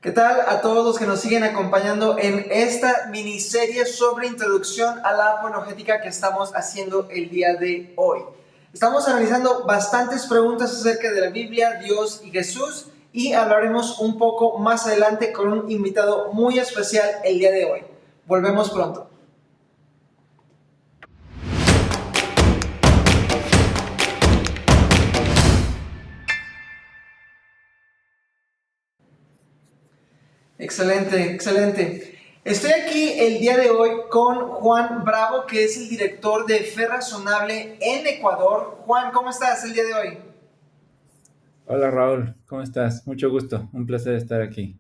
¿Qué tal a todos los que nos siguen acompañando en esta miniserie sobre introducción a la apologética que estamos haciendo el día de hoy? Estamos analizando bastantes preguntas acerca de la Biblia, Dios y Jesús, y hablaremos un poco más adelante con un invitado muy especial el día de hoy. Volvemos pronto. Excelente, excelente. Estoy aquí el día de hoy con Juan Bravo, que es el director de Fe Razonable en Ecuador. Juan, ¿cómo estás el día de hoy? Hola Raúl, ¿cómo estás? Mucho gusto, un placer estar aquí.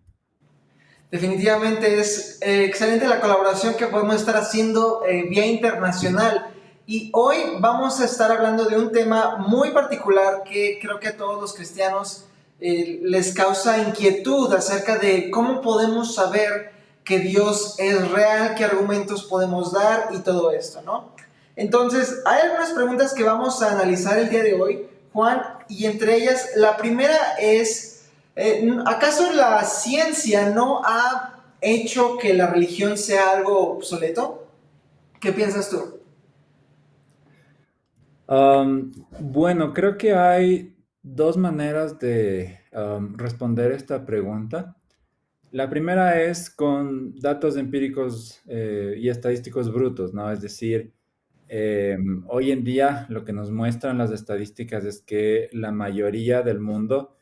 Definitivamente es excelente la colaboración que podemos estar haciendo vía internacional. Y hoy vamos a estar hablando de un tema muy particular que creo que a todos los cristianos les causa inquietud acerca de cómo podemos saber que Dios es real, qué argumentos podemos dar y todo esto, ¿no? Entonces, hay algunas preguntas que vamos a analizar el día de hoy, Juan, y entre ellas, la primera es, ¿acaso la ciencia no ha hecho que la religión sea algo obsoleto? ¿Qué piensas tú? Bueno, creo que hay dos maneras de responder esta pregunta. La primera es con datos empíricos y estadísticos brutos, ¿no? Es decir, hoy en día lo que nos muestran las estadísticas es que la mayoría del mundo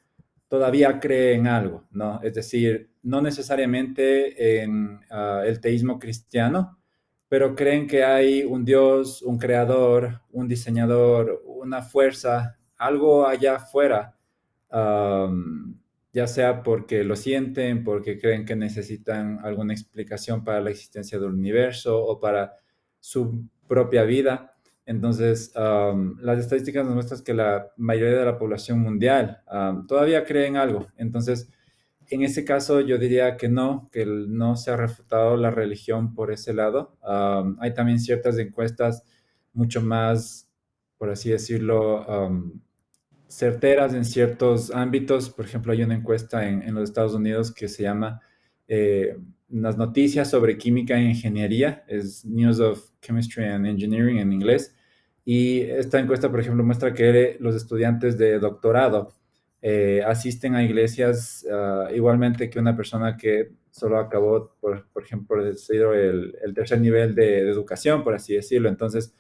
todavía cree en algo, ¿no? Es decir, no necesariamente en el teísmo cristiano, pero creen que hay un Dios, un creador, un diseñador, una fuerza, algo allá afuera, ya sea porque lo sienten, porque creen que necesitan alguna explicación para la existencia del universo o para su propia vida. Entonces, las estadísticas nos muestran que la mayoría de la población mundial todavía cree en algo. Entonces, en ese caso yo diría que no, no se ha refutado la religión por ese lado. Hay también ciertas encuestas mucho más, por así decirlo, certeras en ciertos ámbitos. Por ejemplo, hay una encuesta en los Estados Unidos que se llama las noticias sobre química e ingeniería, es News of Chemistry and Engineering en inglés. Y esta encuesta, por ejemplo, muestra que los estudiantes de doctorado asisten a iglesias igualmente que una persona que solo acabó, por ejemplo, por decir, el tercer nivel de educación, por así decirlo. Entonces,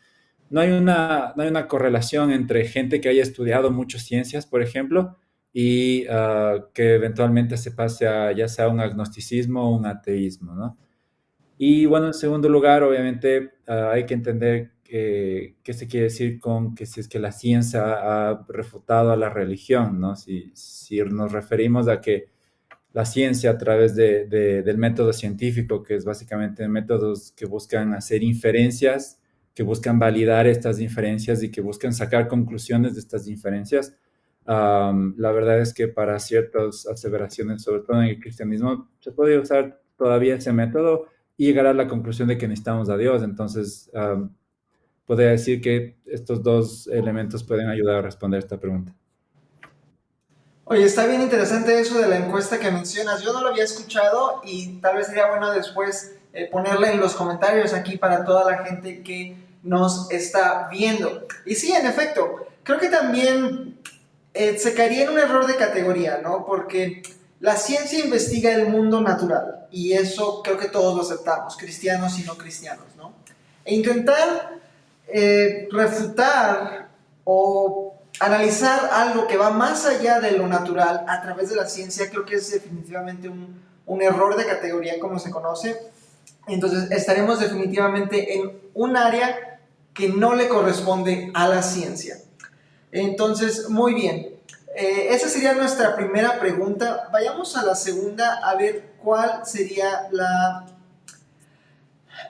no hay una correlación entre gente que haya estudiado muchas ciencias, por ejemplo, y que eventualmente se pase a ya sea un agnosticismo o un ateísmo, ¿no? Y bueno, en segundo lugar, obviamente, hay que entender qué se quiere decir con que si es que la ciencia ha refutado a la religión, ¿no? Si nos referimos a que la ciencia a través del método científico, que es básicamente métodos que buscan hacer inferencias, que buscan validar estas inferencias y que buscan sacar conclusiones de estas inferencias. La verdad es que para ciertas aseveraciones, sobre todo en el cristianismo, se puede usar todavía ese método y llegar a la conclusión de que necesitamos a Dios. Entonces, podría decir que estos dos elementos pueden ayudar a responder esta pregunta. Oye, está bien interesante eso de la encuesta que mencionas. Yo no lo había escuchado y tal vez sería bueno después ponerla en los comentarios aquí para toda la gente que nos está viendo. Y sí, en efecto, creo que también se caería en un error de categoría, ¿no? Porque la ciencia investiga el mundo natural y eso creo que todos lo aceptamos, cristianos y no cristianos, ¿no? E intentar refutar o analizar algo que va más allá de lo natural a través de la ciencia creo que es definitivamente un error de categoría como se conoce. Entonces estaremos definitivamente en un área que no le corresponde a la ciencia. Entonces, muy bien. Esa sería nuestra primera pregunta. Vayamos a la segunda a ver cuál sería la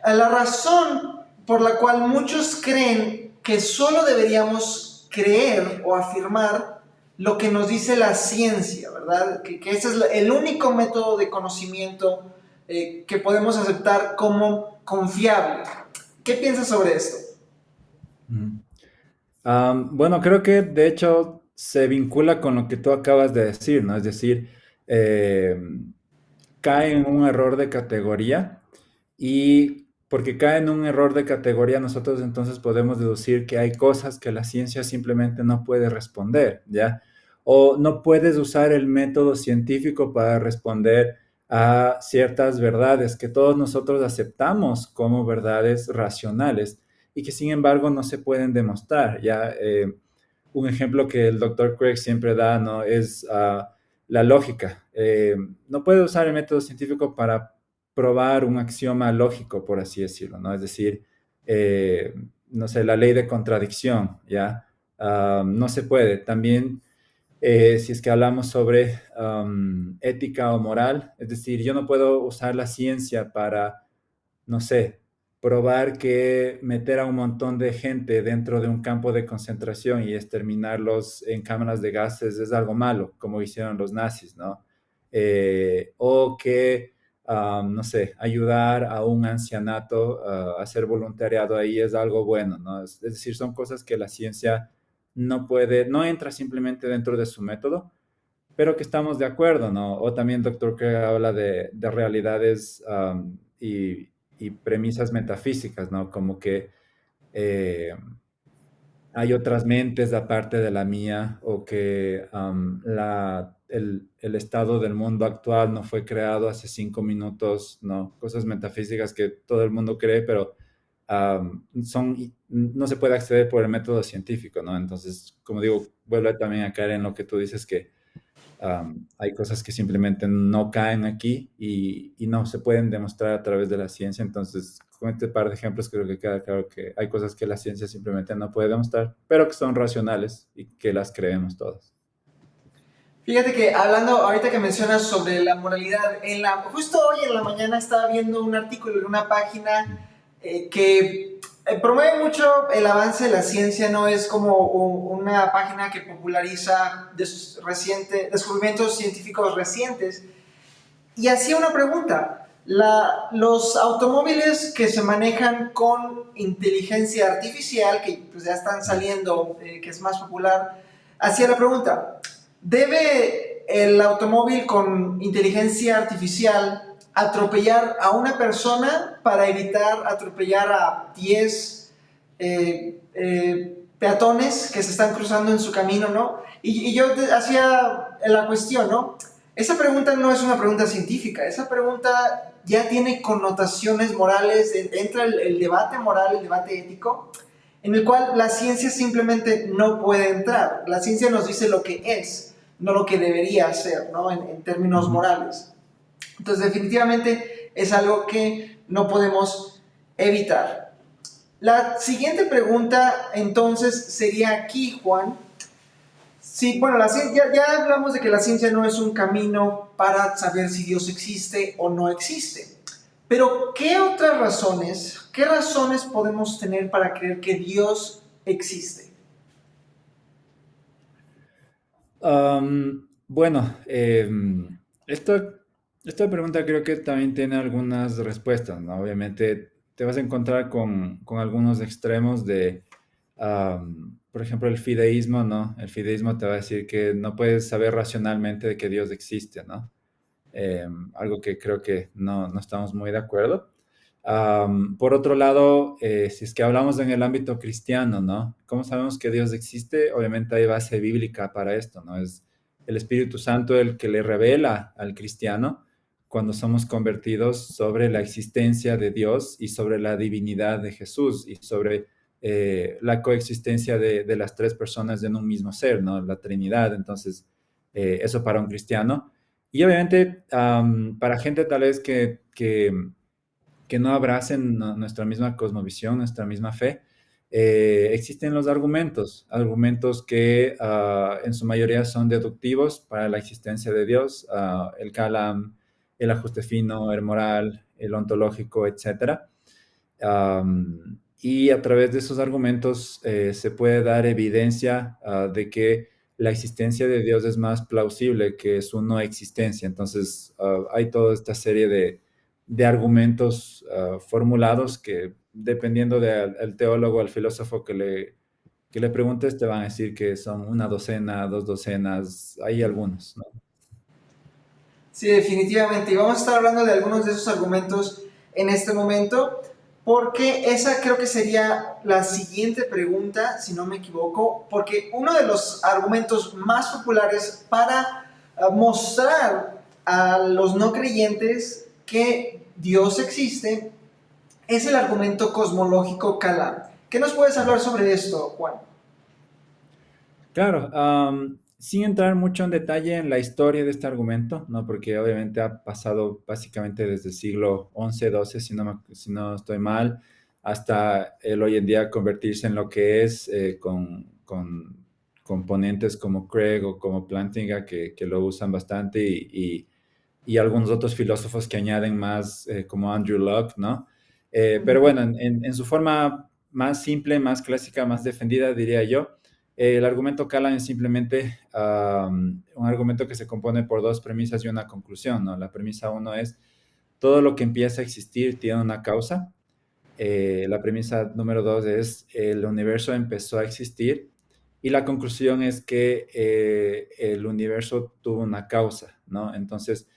razón por la cual muchos creen que solo deberíamos creer o afirmar lo que nos dice la ciencia, ¿verdad? Que ese es el único método de conocimiento que podemos aceptar como confiable. ¿Qué piensas sobre esto? Ujú. Bueno, creo que de hecho se vincula con lo que tú acabas de decir, ¿no? Es decir, eh, cae en un error de categoría y porque cae en un error de categoría, nosotros entonces podemos deducir que hay cosas que la ciencia simplemente no puede responder, ¿ya? O no puedes usar el método científico para responder a ciertas verdades que todos nosotros aceptamos como verdades racionales y que sin embargo no se pueden demostrar, ¿ya? Un ejemplo que el doctor Craig siempre da, ¿no? Es la lógica. No puede usar el método científico para probar un axioma lógico, por así decirlo, ¿no? Es decir, eh, no sé, la ley de contradicción, ¿ya? No se puede. También, si es que hablamos sobre ética o moral, es decir, yo no puedo usar la ciencia para no sé, probar que meter a un montón de gente dentro de un campo de concentración y exterminarlos en cámaras de gases es algo malo, como hicieron los nazis, ¿no? O que, no sé, ayudar a un ancianato a hacer voluntariado ahí es algo bueno, ¿no? Es decir, son cosas que la ciencia no puede, no entra simplemente dentro de su método, pero que estamos de acuerdo, ¿no? O también doctor que habla de realidades y premisas metafísicas, ¿no? Como que eh, hay otras mentes aparte de la mía o que el estado del mundo actual no fue creado hace 5 minutos, ¿no? Cosas metafísicas que todo el mundo cree, pero no se puede acceder por el método científico, ¿no? Entonces, como digo, vuelve también a caer en lo que tú dices que hay cosas que simplemente no caen aquí y no se pueden demostrar a través de la ciencia. Entonces, con este par de ejemplos creo que queda claro que hay cosas que la ciencia simplemente no puede demostrar, pero que son racionales y que las creemos todos. Fíjate que hablando ahorita que mencionas sobre la moralidad, justo hoy en la mañana estaba viendo un artículo en una página que promueve mucho el avance de la ciencia, no es como una página que populariza descubrimientos científicos recientes, y hacía una pregunta. Los automóviles que se manejan con inteligencia artificial, que pues ya están saliendo, que es más popular, hacía la pregunta, ¿debe el automóvil con inteligencia artificial atropellar a una persona para evitar atropellar a 10 peatones que se están cruzando en su camino, ¿no? Y yo hacía la cuestión, ¿no? Esa pregunta no es una pregunta científica, esa pregunta ya tiene connotaciones morales, entra el debate moral, el debate ético, en el cual la ciencia simplemente no puede entrar. La ciencia nos dice lo que es, no lo que debería ser, ¿no? En términos Ujú. morales. Entonces, definitivamente es algo que no podemos evitar. La siguiente pregunta, entonces, sería aquí, Juan. Sí, bueno, ya hablamos de que la ciencia no es un camino para saber si Dios existe o no existe. Pero, qué razones podemos tener para creer que Dios existe? Bueno, esto, esta pregunta creo que también tiene algunas respuestas, ¿no? Obviamente te vas a encontrar con algunos extremos de, por ejemplo, el fideísmo, ¿no? El fideísmo te va a decir que no puedes saber racionalmente de que Dios existe, ¿no? Algo que creo que no estamos muy de acuerdo. Por otro lado, si es que hablamos en el ámbito cristiano, ¿no? ¿Cómo sabemos que Dios existe? Obviamente hay base bíblica para esto, ¿no? Es el Espíritu Santo el que le revela al cristiano cuando somos convertidos sobre la existencia de Dios y sobre la divinidad de Jesús y sobre la coexistencia de las tres personas en un mismo ser, ¿no? La Trinidad. Entonces, eso para un cristiano. Y obviamente, para gente tal vez que no abracen nuestra misma cosmovisión, nuestra misma fe, existen los argumentos, argumentos que en su mayoría son deductivos para la existencia de Dios, el Kalam, el ajuste fino, el moral, el ontológico, etcétera. Y a través de esos argumentos se puede dar evidencia de que la existencia de Dios es más plausible que su no existencia. Entonces, hay toda esta serie de argumentos formulados que dependiendo del teólogo, al filósofo que le preguntes, te van a decir que son una docena, dos docenas, hay algunos, ¿no? Sí, definitivamente. Y vamos a estar hablando de algunos de esos argumentos en este momento, porque esa creo que sería la siguiente pregunta, si no me equivoco, porque uno de los argumentos más populares para mostrar a los no creyentes que Dios existe es el argumento cosmológico Kalam. ¿Qué nos puedes hablar sobre esto, Juan? Claro, sin entrar mucho en detalle en la historia de este argumento, ¿no? Porque obviamente ha pasado básicamente desde el siglo XI, XII, si no estoy mal, hasta el hoy en día convertirse en lo que es con componentes como Craig o como Plantinga que lo usan bastante y algunos otros filósofos que añaden más, como Andrew Locke, ¿no? Pero bueno, en su forma más simple, más clásica, más defendida, diría yo, el argumento Callan es simplemente un argumento que se compone por dos premisas y una conclusión, ¿no? La premisa uno es, todo lo que empieza a existir tiene una causa. La premisa número dos es, el universo empezó a existir. Y la conclusión es que el universo tuvo una causa, ¿no? Entonces,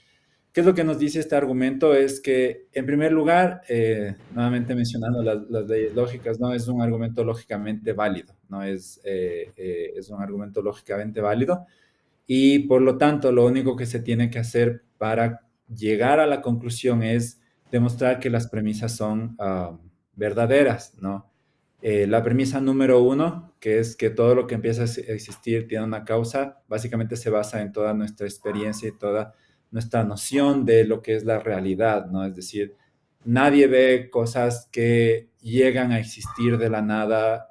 ¿qué es lo que nos dice este argumento? Es que, en primer lugar, nuevamente mencionando las leyes lógicas, ¿no? Es un argumento lógicamente válido, ¿no? Es un argumento lógicamente válido y por lo tanto lo único que se tiene que hacer para llegar a la conclusión es demostrar que las premisas son verdaderas, ¿no? La premisa número uno, que es que todo lo que empieza a existir tiene una causa, básicamente se basa en toda nuestra experiencia y toda nuestra noción de lo que es la realidad, ¿no? Es decir, nadie ve cosas que llegan a existir de la nada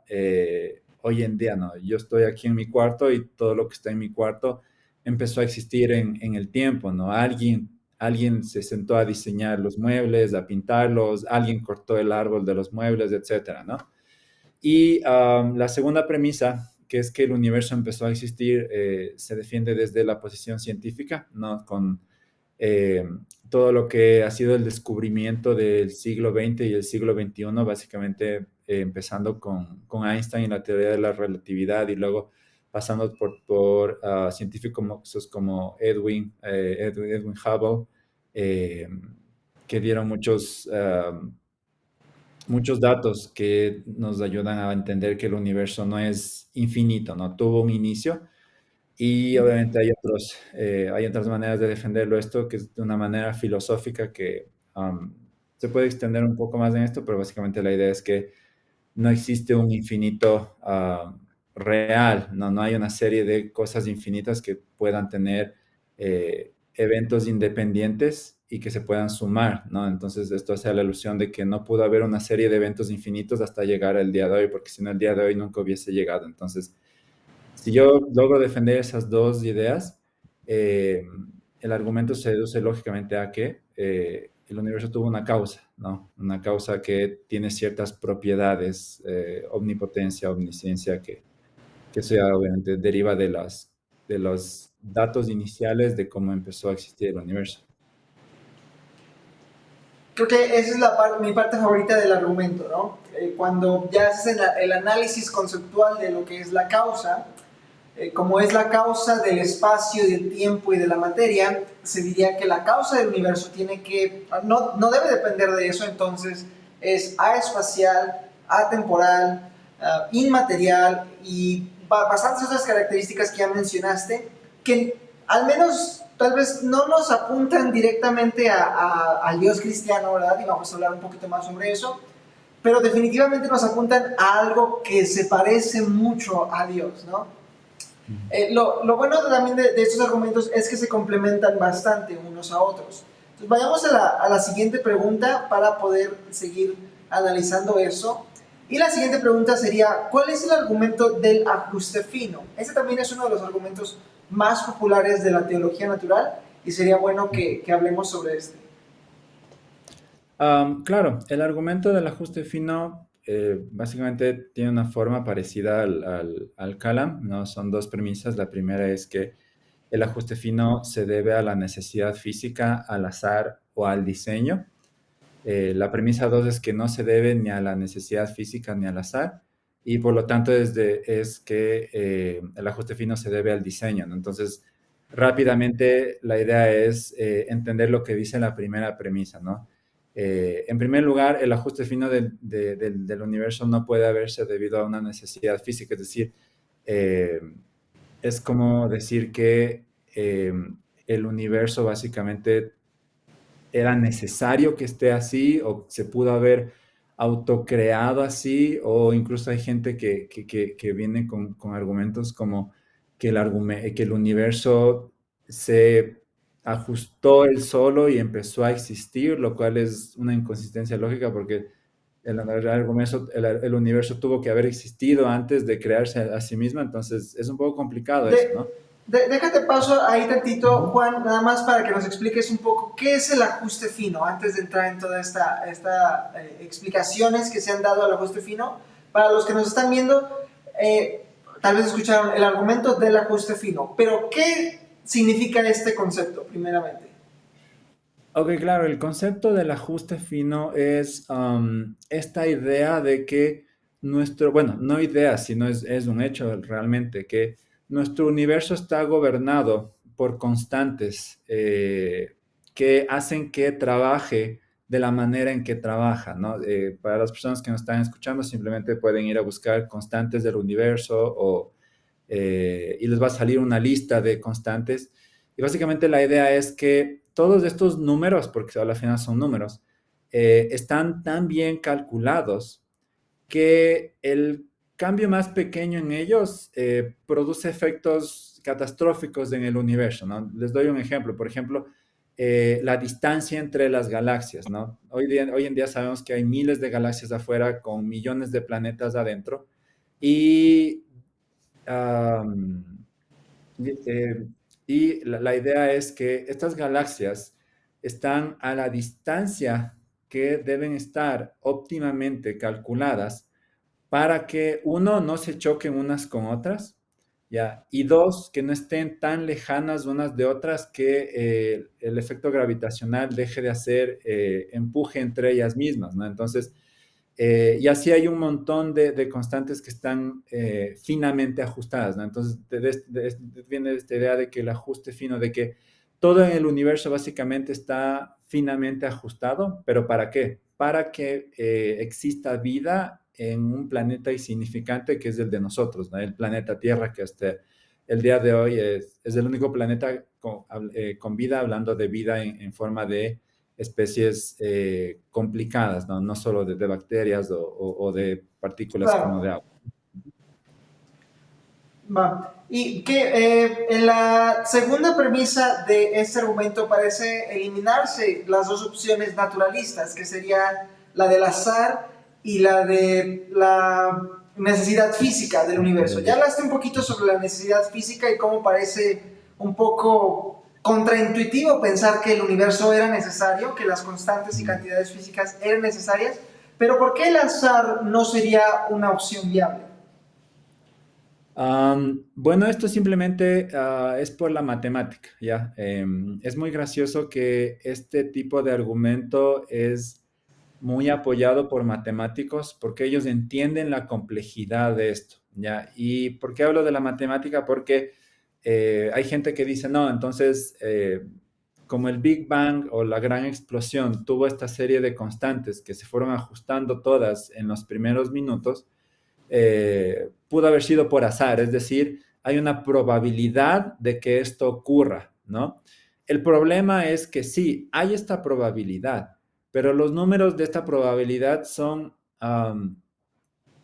hoy en día, ¿no? Yo estoy aquí en mi cuarto y todo lo que está en mi cuarto empezó a existir en el tiempo, ¿no? Alguien se sentó a diseñar los muebles, a pintarlos, alguien cortó el árbol de los muebles, etcétera, ¿no? Y la segunda premisa, que es que el universo empezó a existir, se defiende desde la posición científica, ¿no? Con eh, todo lo que ha sido el descubrimiento del siglo XX y el siglo XXI, básicamente empezando con Einstein y la teoría de la relatividad y luego pasando por científicos como Edwin Hubble, eh, que dieron muchos datos que nos ayudan a entender que el universo no es infinito, ¿no? Tuvo un inicio y obviamente hay otras maneras de defenderlo esto, que es de una manera filosófica que se puede extender un poco más en esto, pero básicamente la idea es que no existe un infinito real, ¿no? No hay una serie de cosas infinitas que puedan tener eventos independientes y que se puedan sumar, ¿no? Entonces esto hace la alusión de que no pudo haber una serie de eventos infinitos hasta llegar al día de hoy, porque si no el día de hoy nunca hubiese llegado. Entonces, si yo logro defender esas dos ideas, eh, el argumento se deduce lógicamente a que el universo tuvo una causa, ¿no? Una causa que tiene ciertas propiedades, omnipotencia, omnisciencia, que eso ya obviamente deriva de los datos iniciales de cómo empezó a existir el universo. Creo que esa es mi parte favorita del argumento, ¿no? Cuando ya haces el análisis conceptual de lo que es la causa, como es la causa del espacio, del tiempo y de la materia, se diría que la causa del universo no debe depender de eso, entonces es aespacial, atemporal, inmaterial y bastantes otras características que ya mencionaste, que al menos tal vez no nos apuntan directamente al Dios cristiano, ¿verdad? Y vamos a hablar un poquito más sobre eso, pero definitivamente nos apuntan a algo que se parece mucho a Dios, ¿no? Lo bueno también de estos argumentos es que se complementan bastante unos a otros. Entonces vayamos a la siguiente pregunta para poder seguir analizando eso. Y la siguiente pregunta sería, ¿cuál es el argumento del ajuste fino? Este también es uno de los argumentos más populares de la teología natural y sería bueno que hablemos sobre este. Claro, el argumento del ajuste fino básicamente tiene una forma parecida al Kalam, ¿no? Son dos premisas. La primera es que el ajuste fino se debe a la necesidad física, al azar o al diseño. La premisa 2 es que no se debe ni a la necesidad física ni al azar, y por lo tanto es que el ajuste fino se debe al diseño, ¿no? Entonces, rápidamente la idea es entender lo que dice la primera premisa, ¿no? En primer lugar, el ajuste fino del universo no puede haberse debido a una necesidad física, es decir, eh, es como decir que el universo básicamente era necesario que esté así o se pudo haber autocreado así, o incluso hay gente que viene con argumentos como que el universo se ajustó él solo y empezó a existir, lo cual es una inconsistencia lógica porque el universo tuvo que haber existido antes de crearse a sí mismo, entonces es un poco complicado eso, De, ¿no? déjate paso ahí tantito, Ujú. Juan, nada más para que nos expliques un poco qué es el ajuste fino, antes de entrar en todas esta explicaciones que se han dado al ajuste fino. Para los que nos están viendo, tal vez escucharon el argumento del ajuste fino, pero ¿qué significa este concepto, primeramente? Ok, claro, el concepto del ajuste fino es esta idea de que bueno, no idea, sino es un hecho realmente, que nuestro universo está gobernado por constantes que hacen que trabaje de la manera en que trabaja, ¿no? Para las personas que nos están escuchando, simplemente pueden ir a buscar constantes del universo y les va a salir una lista de constantes. Y básicamente la idea es que todos estos números, porque al final son números, están tan bien calculados que el cambio más pequeño en ellos produce efectos catastróficos en el universo, ¿no? Les doy un ejemplo. Por ejemplo, la distancia entre las galaxias, ¿no? Hoy en día sabemos que hay miles de galaxias afuera con millones de planetas adentro y Am, y la idea es que estas galaxias están a la distancia que deben estar óptimamente calculadas para que uno no se choquen unas con otras, ¿ya? Y dos, que no estén tan lejanas unas de otras que el efecto gravitacional deje de hacer empuje entre ellas mismas, ¿no? Entonces, y así hay un montón de constantes que están finamente ajustadas, ¿no? Entonces, viene esta idea de que el ajuste fino, de que todo en el universo básicamente está finamente ajustado, pero ¿para qué? Para que exista vida en un planeta insignificante que es el de nosotros, ¿no? El planeta Tierra, que hasta el día de hoy es el único planeta con vida, hablando de vida en forma de especies complicadas, ¿no? No solo de bacterias o de partículas como de Claro. agua. Va. Y que en la segunda premisa de este argumento parece eliminarse las dos opciones naturalistas, que sería la del azar y la de la necesidad física del universo. Ya hablaste un poquito sobre la necesidad física y cómo parece un poco contraintuitivo pensar que el universo era necesario, que las constantes y cantidades físicas eran necesarias, pero ¿por qué el azar no sería una opción viable? Bueno, esto simplemente es por la matemática, ¿ya? Es muy gracioso que este tipo de argumento es muy apoyado por matemáticos porque ellos entienden la complejidad de esto, ¿ya? ¿Y por qué hablo de la matemática? Porque hay gente que dice, no, entonces, como el Big Bang o la gran explosión tuvo esta serie de constantes que se fueron ajustando todas en los primeros minutos, pudo haber sido por azar, es decir, hay una probabilidad de que esto ocurra, ¿no? El problema es que sí, hay esta probabilidad, pero los números de esta probabilidad son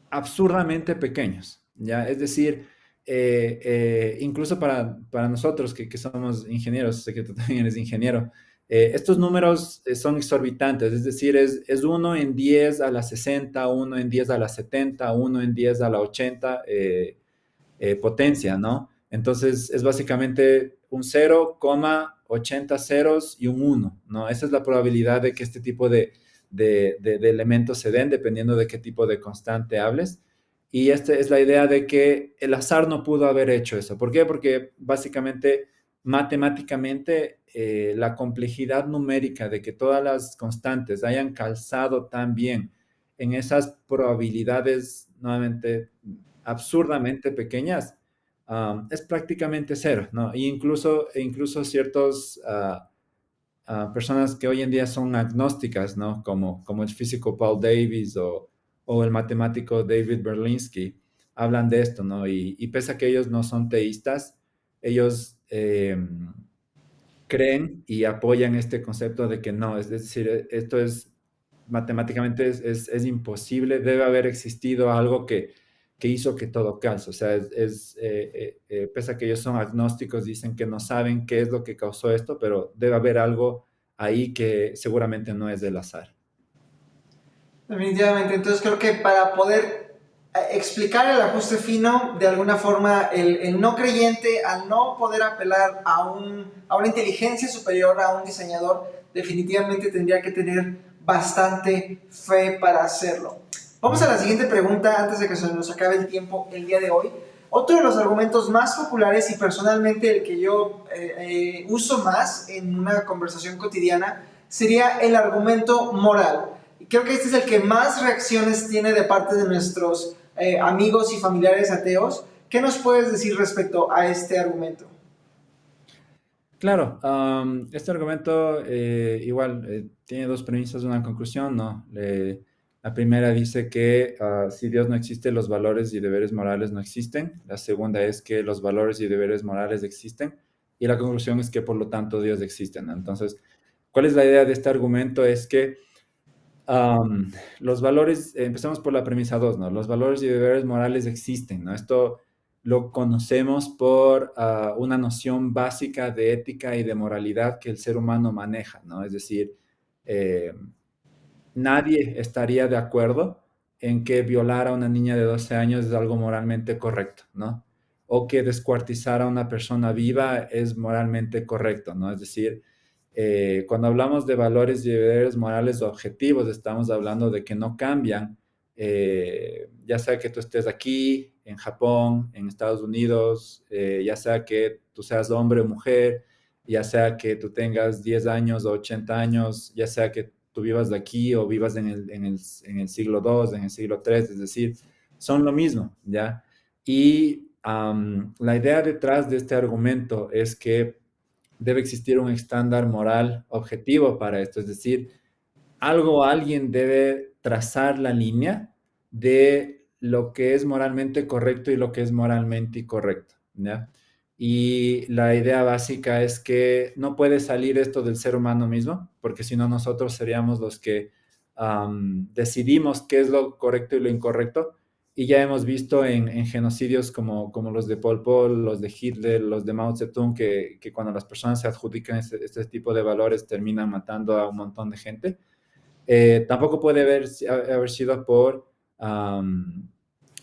absurdamente pequeños, ¿ya? Es decir, incluso para nosotros que somos ingenieros, sé que tú también eres ingeniero, estos números son exorbitantes, es decir, es 1 en 10 a la 60, 1 en 10 a la 70, 1 en 10 a la 80 potencia, ¿no? Entonces es básicamente un 0,80 ceros y un 1, ¿no? Esa es la probabilidad de que este tipo de elementos se den dependiendo de qué tipo de constante hables. Y esta es la idea de que el azar no pudo haber hecho eso. ¿Por qué? Porque básicamente matemáticamente la complejidad numérica de que todas las constantes hayan calzado tan bien en esas probabilidades nuevamente absurdamente pequeñas, es prácticamente cero, ¿no? E incluso ciertos personas que hoy en día son agnósticas, ¿no? Como el físico Paul Davies o el matemático David Berlinski, hablan de esto, ¿no? Y pese a que ellos no son teístas, ellos creen y apoyan este concepto de que no, es decir, esto es matemáticamente es imposible, debe haber existido algo que hizo que todo calce. O sea, pese a que ellos son agnósticos, dicen que no saben qué es lo que causó esto, pero debe haber algo ahí que seguramente no es del azar. Definitivamente, entonces creo que para poder explicar el ajuste fino, de alguna forma el no creyente, al no poder apelar a una inteligencia superior, a un diseñador, definitivamente tendría que tener bastante fe para hacerlo. Vamos a la siguiente pregunta antes de que se nos acabe el tiempo el día de hoy. Otro de los argumentos más populares y personalmente el que yo uso más en una conversación cotidiana sería el argumento moral. Y creo que este es el que más reacciones tiene de parte de nuestros amigos y familiares ateos. ¿Qué nos puedes decir respecto a este argumento? Claro, este argumento igual tiene dos premisas, una conclusión, ¿no? La primera dice que si Dios no existe, los valores y deberes morales no existen. La segunda es que los valores y deberes morales existen. Y la conclusión es que por lo tanto Dios existe, ¿no? Entonces, ¿cuál es la idea de este argumento? Es que los valores, empecemos por la premisa 2, ¿no? Los valores y deberes morales existen, ¿no? Esto lo conocemos por una noción básica de ética y de moralidad que el ser humano maneja, ¿no? Es decir, eh, nadie estaría de acuerdo en que violar a una niña de 12 años es algo moralmente correcto, ¿no? O que descuartizar a una persona viva es moralmente correcto, ¿no? Es decir, cuando hablamos de valores y deberes morales objetivos, estamos hablando de que no cambian, ya sea que tú estés aquí, en Japón, en Estados Unidos, ya sea que tú seas hombre o mujer, ya sea que tú tengas 10 años o 80 años, ya sea que tú vivas de aquí o vivas en el siglo II, en el siglo III, es decir, son lo mismo, ¿ya? Y la idea detrás de este argumento es que debe existir un estándar moral objetivo para esto, es decir, alguien debe trazar la línea de lo que es moralmente correcto y lo que es moralmente incorrecto, ¿ya? Y la idea básica es que no puede salir esto del ser humano mismo, porque si no nosotros seríamos los que decidimos qué es lo correcto y lo incorrecto. Y ya hemos visto en genocidios como los de Pol Pot, los de Hitler, los de Mao Zedong, que cuando las personas se adjudican este tipo de valores terminan matando a un montón de gente. Tampoco puede haber sido por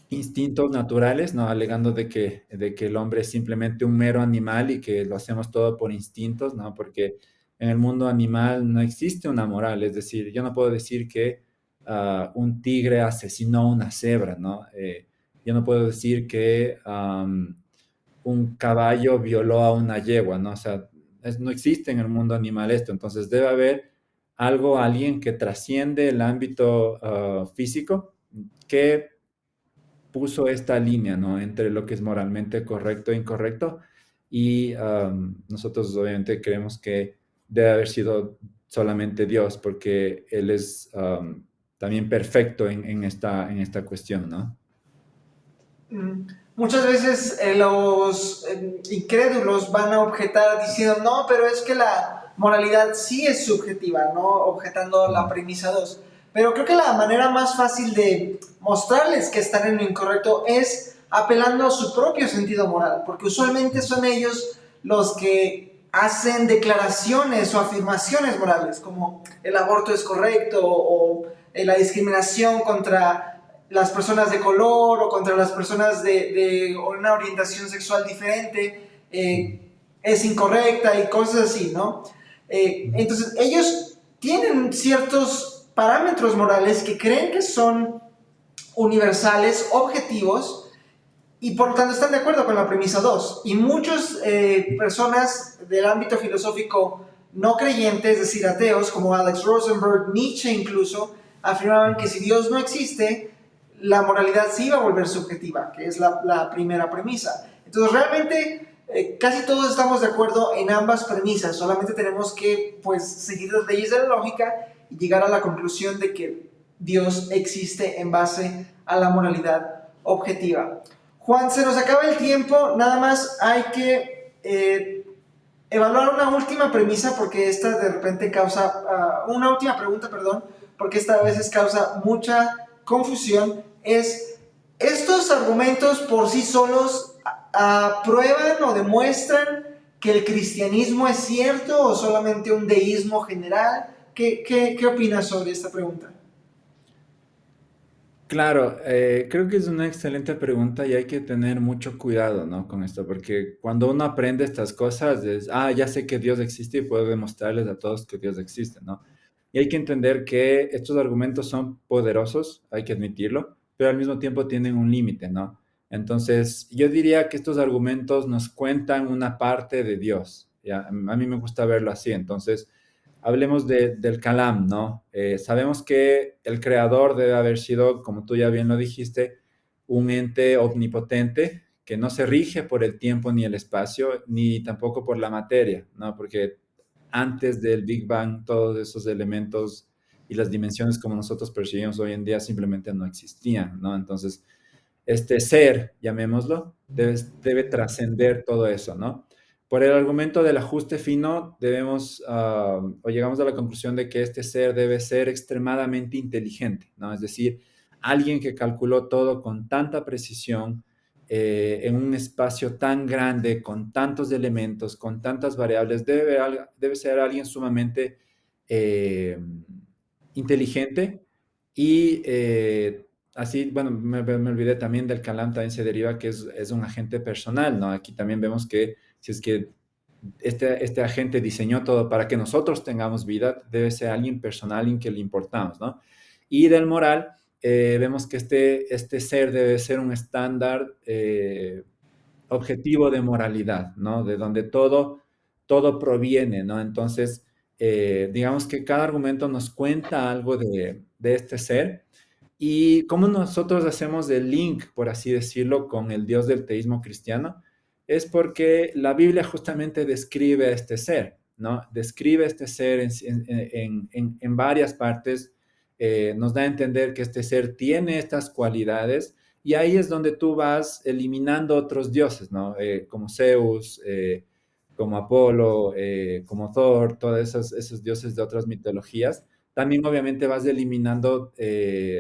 instintos naturales, ¿no? Alegando de que el hombre es simplemente un mero animal y que lo hacemos todo por instintos, ¿no? Porque en el mundo animal no existe una moral, es decir, yo no puedo decir que un tigre asesinó a una cebra, ¿no? Yo no puedo decir que un caballo violó a una yegua, ¿no? O sea, no existe en el mundo animal esto, entonces debe haber alguien que trasciende el ámbito físico, que puso esta línea, ¿no? Entre lo que es moralmente correcto e incorrecto. Y nosotros obviamente creemos que debe haber sido solamente Dios, porque Él es también perfecto en esta cuestión, ¿no? Muchas veces los incrédulos van a objetar diciendo, no, pero es que la moralidad sí es subjetiva, ¿no? Objetando la Mm. premisa 2. Pero creo que la manera más fácil de mostrarles que están en lo incorrecto es apelando a su propio sentido moral, porque usualmente son ellos los que hacen declaraciones o afirmaciones morales, como el aborto es correcto o la discriminación contra las personas de color o contra las personas de una orientación sexual diferente es incorrecta y cosas así, ¿no? Entonces ellos tienen ciertos parámetros morales que creen que son universales, objetivos, y por lo tanto están de acuerdo con la premisa 2. Y muchas personas del ámbito filosófico no creyentes, es decir, ateos, como Alex Rosenberg, Nietzsche incluso, afirmaban que si Dios no existe, la moralidad sí va a volver subjetiva, que es la primera premisa. Entonces, realmente, casi todos estamos de acuerdo en ambas premisas, solamente tenemos que pues, seguir las leyes de la lógica y llegar a la conclusión de que Dios existe en base a la moralidad objetiva. Juan, se nos acaba el tiempo, nada más hay que evaluar una última premisa porque esta de repente causa, una última pregunta, perdón, porque esta a veces causa mucha confusión, es, ¿estos argumentos por sí solos prueban o demuestran que el cristianismo es cierto o solamente un deísmo general? ¿Qué opinas sobre esta pregunta? Claro, creo que es una excelente pregunta y hay que tener mucho cuidado, ¿no? Con esto, porque cuando uno aprende estas cosas es, ya sé que Dios existe y puedo demostrarles a todos que Dios existe, ¿no? Y hay que entender que estos argumentos son poderosos, hay que admitirlo, pero al mismo tiempo tienen un límite, ¿no? Entonces, yo diría que estos argumentos nos cuentan una parte de Dios, ¿ya? A mí me gusta verlo así, entonces hablemos del Kalam, ¿no? Sabemos que el creador debe haber sido, como tú ya bien lo dijiste, un ente omnipotente que no se rige por el tiempo ni el espacio, ni tampoco por la materia, ¿no? Porque antes del Big Bang, todos esos elementos y las dimensiones como nosotros percibimos hoy en día simplemente no existían, ¿no? Entonces, este ser, llamémoslo, debe trascender todo eso, ¿no? Por el argumento del ajuste fino, debemos, o llegamos a la conclusión de que este ser debe ser extremadamente inteligente, ¿no? Es decir, alguien que calculó todo con tanta precisión, en un espacio tan grande, con tantos elementos, con tantas variables, debe ser alguien sumamente eh, inteligente y así, bueno, me olvidé también del Calam, también se deriva que es un agente personal, ¿no? Aquí también vemos que si es que este agente diseñó todo para que nosotros tengamos vida, debe ser alguien personal, alguien que le importamos, ¿no? Y del moral, vemos que este ser debe ser un estándar objetivo de moralidad, ¿no? De donde todo proviene, ¿no? Entonces, digamos que cada argumento nos cuenta algo de este ser y cómo nosotros hacemos el link, por así decirlo, con el Dios del teísmo cristiano, es porque la Biblia justamente describe a este ser, ¿no? Describe a este ser en varias partes, nos da a entender que este ser tiene estas cualidades y ahí es donde tú vas eliminando otros dioses, ¿no? Como Zeus, como Apolo, como Thor, todos esos dioses de otras mitologías. También obviamente vas eliminando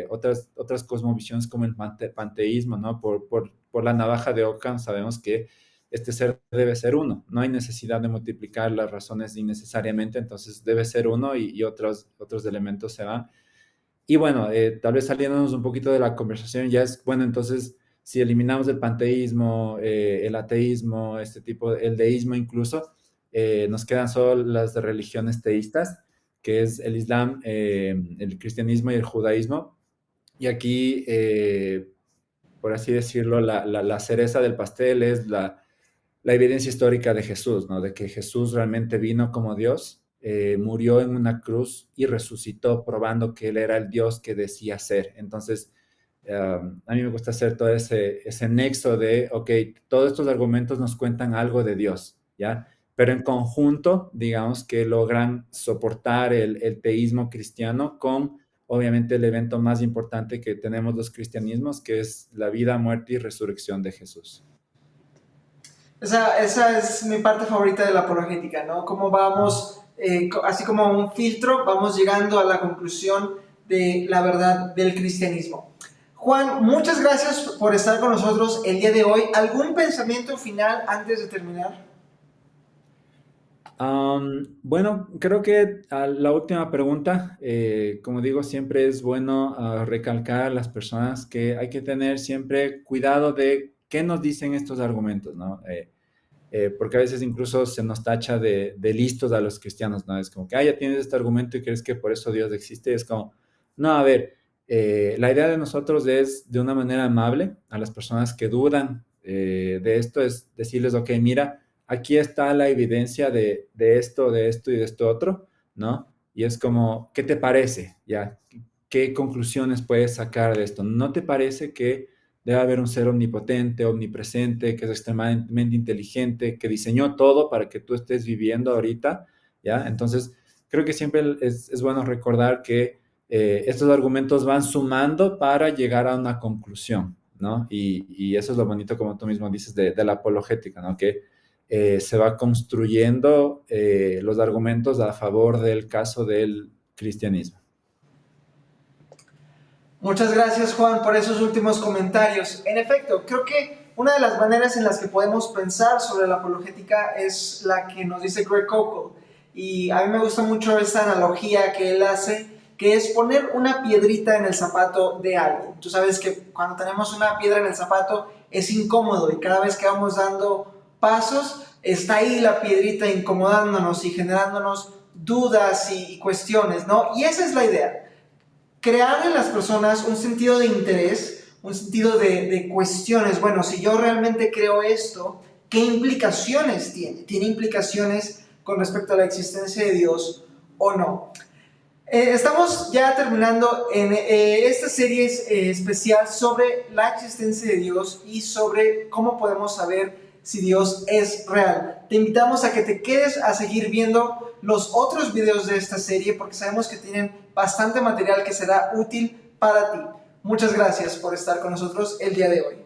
otras cosmovisiones como el panteísmo, ¿no? Por la navaja de Ockham sabemos que este ser debe ser uno. No hay necesidad de multiplicar las razones innecesariamente, entonces debe ser uno y otros elementos se van. Y bueno, tal vez saliéndonos un poquito de la conversación, ya es, bueno, entonces, si eliminamos el panteísmo, el ateísmo, este tipo, el deísmo incluso, nos quedan solo las religiones teístas, que es el Islam, el cristianismo y el judaísmo. Y aquí, por así decirlo, la cereza del pastel es la evidencia histórica de Jesús, ¿no? De que Jesús realmente vino como Dios, murió en una cruz y resucitó, probando que Él era el Dios que decía ser. Entonces, a mí me gusta hacer todo ese nexo de, ok, todos estos argumentos nos cuentan algo de Dios, ¿ya? Pero en conjunto, digamos que logran soportar el teísmo cristiano con, obviamente, el evento más importante que tenemos los cristianismos, que es la vida, muerte y resurrección de Jesús. Esa es mi parte favorita de la apologética, ¿no? Cómo vamos, así como un filtro, vamos llegando a la conclusión de la verdad del cristianismo. Juan, muchas gracias por estar con nosotros el día de hoy. ¿Algún pensamiento final antes de terminar? Bueno, creo que la última pregunta, como digo, siempre es bueno recalcar a las personas que hay que tener siempre cuidado de qué nos dicen estos argumentos, ¿no? Porque a veces incluso se nos tacha de listos a los cristianos, ¿no? Es como que, ya tienes este argumento y crees que por eso Dios existe. Es como, no, a ver, la idea de nosotros es de una manera amable a las personas que dudan de esto es decirles, ok, mira, aquí está la evidencia de esto, de esto y de esto otro, ¿no? Y es como, ¿qué te parece? ¿Ya? ¿Qué conclusiones puedes sacar de esto? ¿No te parece que debe haber un ser omnipotente, omnipresente, que es extremadamente inteligente, que diseñó todo para que tú estés viviendo ahorita? ¿Ya? Entonces, creo que siempre es bueno recordar que estos argumentos van sumando para llegar a una conclusión, ¿no? Y eso es lo bonito, como tú mismo dices, de la apologética, ¿no? Que se va construyendo los argumentos a favor del caso del cristianismo. Muchas gracias, Juan, por esos últimos comentarios. En efecto, creo que una de las maneras en las que podemos pensar sobre la apologética es la que nos dice Greg Koukl. Y a mí me gusta mucho esta analogía que él hace, que es poner una piedrita en el zapato de alguien. Tú sabes que cuando tenemos una piedra en el zapato es incómodo y cada vez que vamos dando pasos está ahí la piedrita incomodándonos y generándonos dudas y cuestiones, ¿no? Y esa es la idea. Crear en las personas un sentido de interés, un sentido de cuestiones. Bueno, si yo realmente creo esto, ¿qué implicaciones tiene? ¿Tiene implicaciones con respecto a la existencia de Dios o no? Estamos ya terminando en esta serie especial sobre la existencia de Dios y sobre cómo podemos saber si Dios es real. Te invitamos a que te quedes a seguir viendo los otros videos de esta serie porque sabemos que tienen bastante material que será útil para ti. Muchas gracias por estar con nosotros el día de hoy.